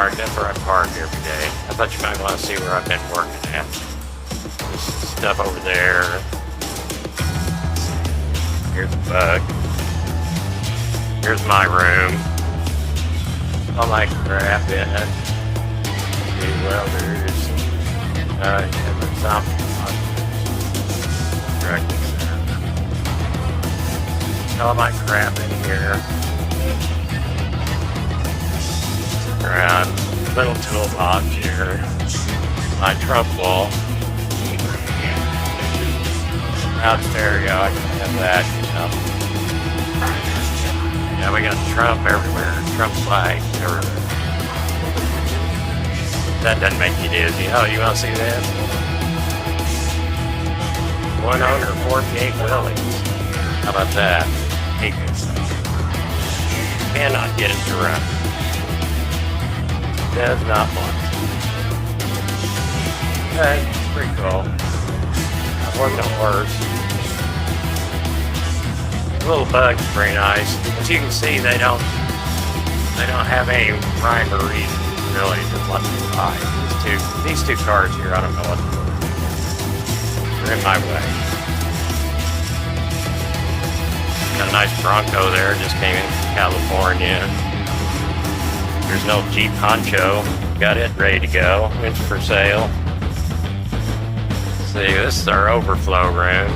park. That's where I park every day. I thought you might want to see where I've been working at. There's stuff over there. Here's a bug. Here's my room. All my crap in it. The welders. Yeah, the zombie all my crap in here. Around little toolbox here. My trunk wall. Out stereo, I can have that, Yeah, we got Trump everywhere. Trump flag everywhere. That doesn't make you dizzy. Oh, you want to see this? One owner, 48 Willys. How about that? Hey, cannot get it to run. Does not want to. Okay, it's pretty cool. That wasn't worse. The little bug's pretty nice. As you can see, they don't have any rhyme or reason really to let me buy. These two cars here, I don't know what to do. They're in my way. Got a nice Bronco there, just came in from California. There's no Jeep Honcho. Got it ready to go. It's for sale. See, this is our overflow room.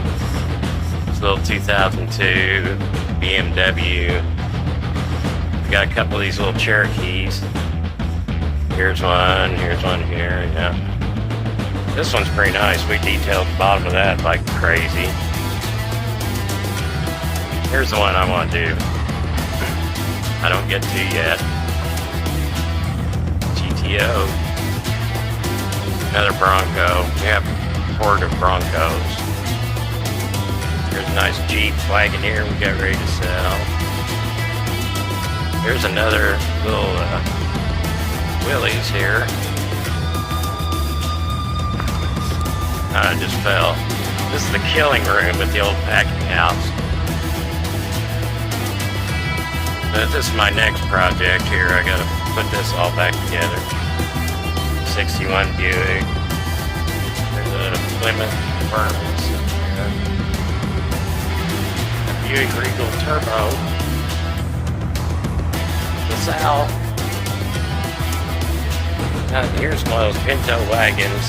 It's a little 2002 BMW. We got a couple of these little Cherokees. Here's one here, yeah. This one's pretty nice. We detailed the bottom of that like crazy. Here's the one I want to do. I don't get to yet. GTO. Another Bronco. We have a horde of Broncos. Here's a nice Jeep Wagoneer we got ready to sell. Here's another little Willys here. I just fell. This is the killing room at the old packing house. This is my next project here. I gotta put this all back together. 61 Buick. There's a Plymouth Furnace. Buick Regal Turbo. LaSalle. Now here's one of those Pinto wagons.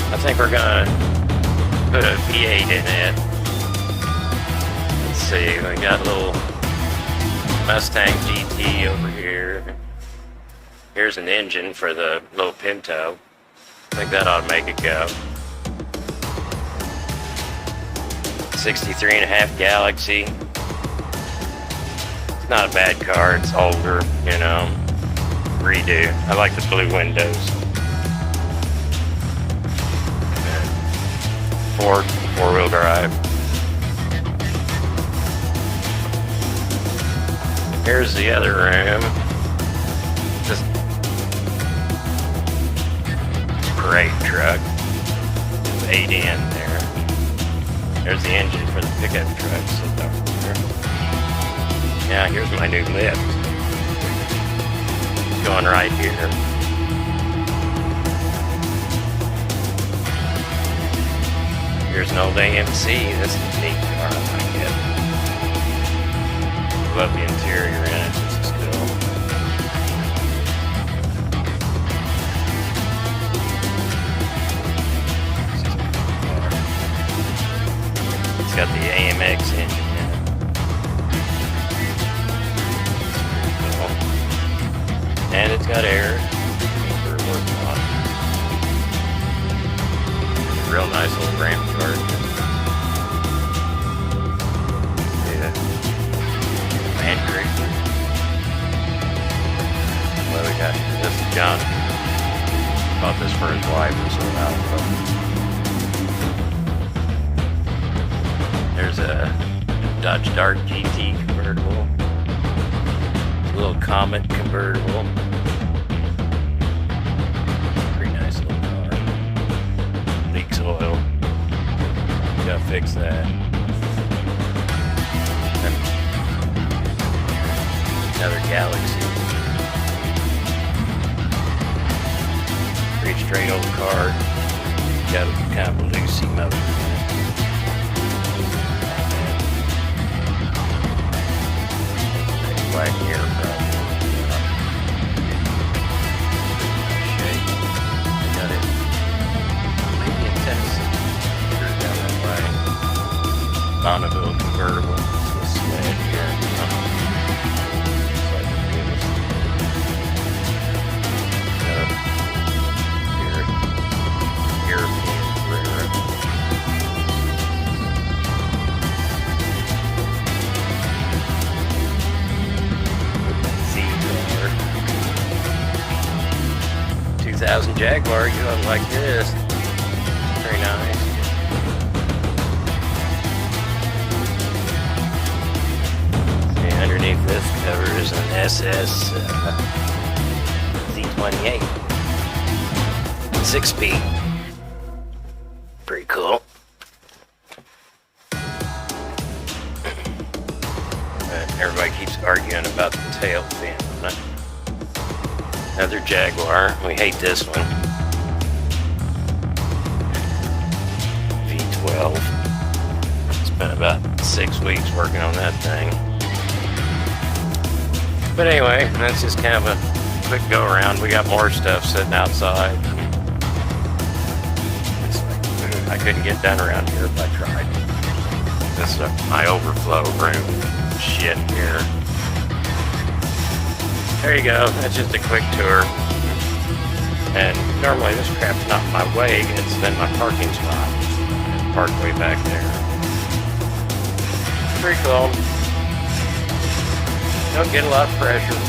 I think we're gonna put a V8 in it. Let's see, we got a little Mustang GT over here. Here's an engine for the little Pinto. I think that ought to make it go. 63.5 Galaxy. It's not a bad car, it's older, redo. I like the blue windows. Four-wheel drive. Here's the other room. Just parade truck. 8 in there. There's the engine for the pickup truck sitting over there. Yeah, here's my new lift. Going right here. Here's an old AMC. This is a neat car. I like it. Love the interior in it. Just still. It's got the AMX engine in it. Cool. And it's got air. For working on. Real nice little ramp charge. Yeah. Man crazy. What do we got here? This is John. Bought this for his wife or so now. There's a Dodge Dart GT convertible. A little Comet convertible. Pretty nice little car. Leaks oil. Gotta fix that. Another Galaxy. straight old car. Got a kind of a Lucy motor. Black hair problem. Shake. Got it. Maybe in Tennessee. Or down that way. Bonneville convertible. This sled here. European Carrera. Z-Car. 2000 Jaguar, you don't like this. Very nice. See, underneath this cover is an SS Z28. 6-speed. Pretty cool. Everybody keeps arguing about the tail fin. Another Jaguar. We hate this one. V12. Spent about 6 weeks working on that thing. But anyway, that's just kind of a quick go around. We got more stuff sitting outside. I couldn't get done around here if I tried. This is my overflow room shit here. There you go. That's just a quick tour. And normally this crap's not in my way. It's in my parking spot. Parked way back there. Pretty cool. Don't get a lot of pressure.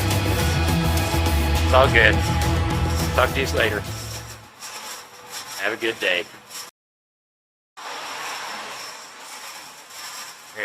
It's all good. Talk to you later. Have a good day.